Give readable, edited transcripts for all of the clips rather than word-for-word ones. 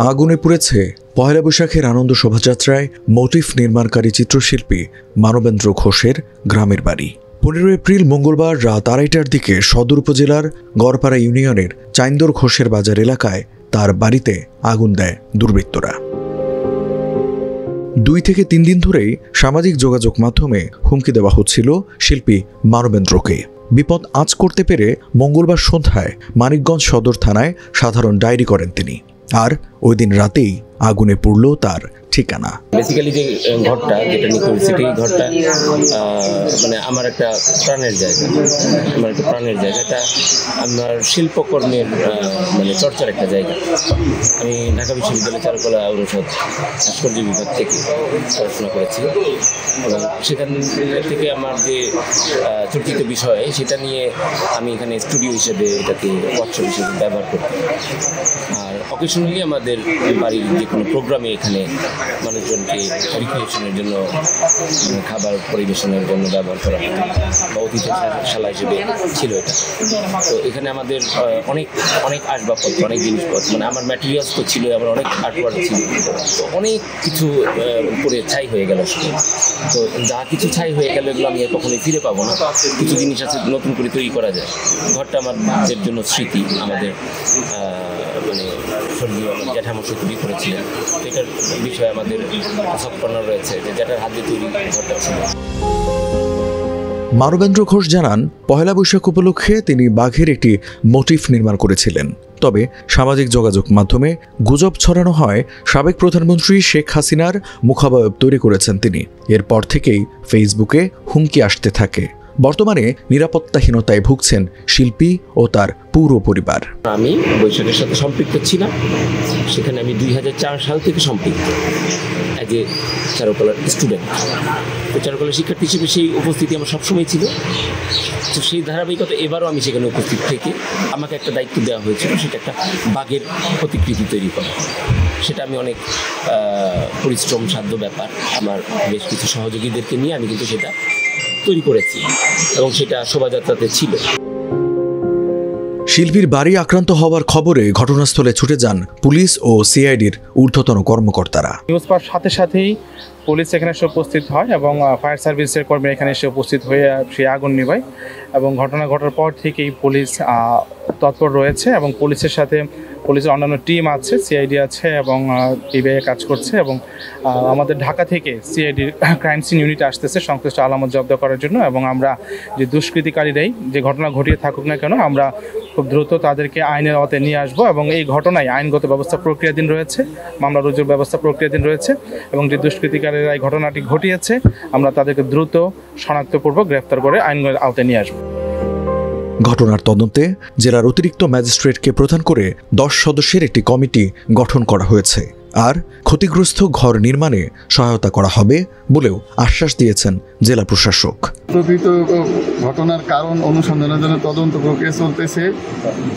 আগুনে পুড়েছে পহেলা বৈশাখের আনন্দ শোভাযাত্রায় মোটিফ নির্মাণকারী চিত্রশিল্পী মানবেন্দ্র ঘোষের গ্রামের বাড়ি। 15 এপ্রিল মঙ্গলবার রাত 2:30টার দিকে সদর উপজেলার গড়পাড়া ইউনিয়নের চাইন্দর ঘোষের বাজার এলাকায় তার বাড়িতে আগুন দেয় দুর্বৃত্তরা। 2 থেকে 3 দিন ধরেই সামাজিক যোগাযোগ মাধ্যমে হুমকি দেওয়া হচ্ছিল শিল্পী মানবেন্দ্রকে। বিপদ আঁচ করতে পেরে মঙ্গলবার সন্ধ্যায় মানিকগঞ্জ সদর থানায় সাধারণ ডায়েরি করেন তিনি। আর ওই দিন রাতেই আগুনে পুড়ল তার ঠিকানা। বেসিক্যালি যে ঘরটা যেটা নিখোঁজ সেটি ঘরটা মানে আমার একটা প্রাণের জায়গা, এটা আমার শিল্পকর্মের মানে চর্চার একটা জায়গা। আমি ঢাকা বিশ্ববিদ্যালয় চারুকলা অনুষদ ভাস্কর্য বিভাগ থেকে পড়াশোনা করেছি এবং সেখান থেকে আমার যে চর্চিত বিষয় সেটা নিয়ে আমি এখানে স্টুডিও হিসেবে এটাকে ওয়ার্কশপ হিসেবে ব্যবহার করতাম। আর অকেশনালি আমাদের বাড়ির যে কোনো প্রোগ্রামে এখানে মানুষজনকে রিক্রিয়েশনের জন্য খাবার পরিবেশনের জন্য ব্যবহার করা হতো বা অতিথিশালা হিসেবে ছিল এটা। তো এখানে আমাদের অনেক আসবাবপত্র, অনেক জিনিসপত্র, মানে আমার ম্যাটেরিয়ালস তো ছিল, আমার অনেক আর্টওয়ার্ক ছিল, তো অনেক কিছু উপরে ছাই হয়ে গেল। তো যা কিছু ছাই হয়ে গেল এগুলো আমি কখনোই ফিরে পাবো না। কিছু জিনিস আছে নতুন করে তৈরি করা যায়। ঘরটা আমাদের জন্য স্মৃতি, আমাদের মানে স্বর্গীয় আমার জ্যাঠামশাই তৈরি করেছিলেন। এটার বিষয়ে আমাদের সৎকর্ণা রয়েছে যে জ্যাঠার হাত দিয়ে তৈরি ঘরটা ছিল। মানবেন্দ্র ঘোষ জানান, পহেলা বৈশাখ উপলক্ষে তিনি বাঘের একটি মোটিফ নির্মাণ করেছিলেন। তবে সামাজিক যোগাযোগ মাধ্যমে গুজব ছড়ানো হয় সাবেক প্রধানমন্ত্রী শেখ হাসিনার মুখাবয়ব তৈরি করেছেন তিনি। এরপর থেকেই ফেসবুকে হুমকি আসতে থাকে। বর্তমানে নিরাপত্তাহীনতায় ভুগছেন শিল্পী ও তার পুরো পরিবার। আমি বৈশাখের সাথে সম্পৃক্ত ছিলাম, সেখানে আমি 2004 সাল থেকে সম্পৃক্ত অ্যাজ এ চারুকলার স্টুডেন্ট। তো চারুকলার শিক্ষার্থী হিসেবে সেই উপস্থিতি আমার সবসময় ছিল। তো সেই ধারাবাহিকতা এবারও আমি সেখানে উপস্থিত থেকে আমাকে একটা দায়িত্ব দেওয়া হয়েছিল, সেটা একটা বাঘের প্রতিকৃতি তৈরি করা। সেটা আমি অনেক পরিশ্রম সাধ্য ব্যাপার, আমার বেশ কিছু সহযোগীদেরকে নিয়ে আমি কিন্তু সেটা তৈরি করেছি এবং সেটা শোভাযাত্রাতে ছিল। শিল্পীর বাড়ি আক্রান্ত হওয়ার খবরে ঘটনাস্থলে ছুটে যান পুলিশ ও সিআইডির ঊর্ধ্বতন কর্মকর্তারা। নিউজ পাওয়ার সাথে সাথেই পুলিশ এখানে এসে উপস্থিত হয় এবং ফায়ার সার্ভিসের কর্মীরা এখানে এসে উপস্থিত হয়ে সেই আগুন নিভায় এবং ঘটনা ঘটার পর থেকেই পুলিশ তৎপর রয়েছে এবং পুলিশের সাথে পুলিশের অন্যান্য টিম আছে, সিআইডি আছে এবং টিবিআই কাজ করছে এবং আমাদের ঢাকা থেকে সিআইডির ক্রাইম সিন ইউনিট আসতেছে সংশ্লিষ্ট আলামত জব্দ করার জন্য। এবং আমরা যে দুষ্কৃতিকারীরাই যে ঘটনা ঘটিয়ে থাকুক না কেন, আমরা খুব দ্রুত তাদেরকে আইনের আওতায় নিয়ে আসবো এবং এই ঘটনায় আইনগত ব্যবস্থা প্রক্রিয়াধীন রয়েছে, মামলা রুজুর ব্যবস্থা প্রক্রিয়াধীন রয়েছে এবং যে দুষ্কৃতিকারীরা এই ঘটনাটি ঘটিয়েছে আমরা তাদেরকে দ্রুত শনাক্তপূর্বক গ্রেফতার করে আইনের আওতায় নিয়ে আসবো। ঘটনার তদন্তে জেলার অতিরিক্ত ম্যাজিস্ট্রেটকে প্রধান করে 10 সদস্যের একটি কমিটি গঠন করা হয়েছে। আর ক্ষতিগ্রস্ত ঘর নির্মাণে সহায়তা করা হবে বলেও আশ্বাস দিয়েছেন জেলা প্রশাসক। প্রকৃত ঘটনার কারণ অনুসন্ধানের জন্য তদন্ত প্রক্রিয়া চলতেছে।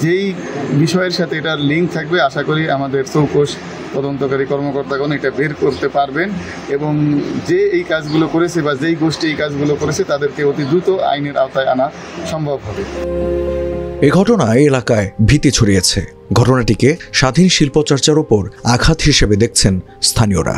যেই বিষয়ের সাথে এটার লিঙ্ক থাকবে আশা করি আমাদের চৌকস তদন্তকারী কর্মকর্তাগণ এটা বের করতে পারবেন এবং যে এই কাজগুলো করেছে বা যেই গোষ্ঠী এই কাজগুলো করেছে তাদেরকে অতি দ্রুত আইনের আওতায় আনা সম্ভব হবে। এ ঘটনায় এলাকায় ভীতি ছড়িয়েছে। ঘটনাটিকে স্বাধীন শিল্পচর্চার ওপর আঘাত হিসেবে দেখছেন স্থানীয়রা।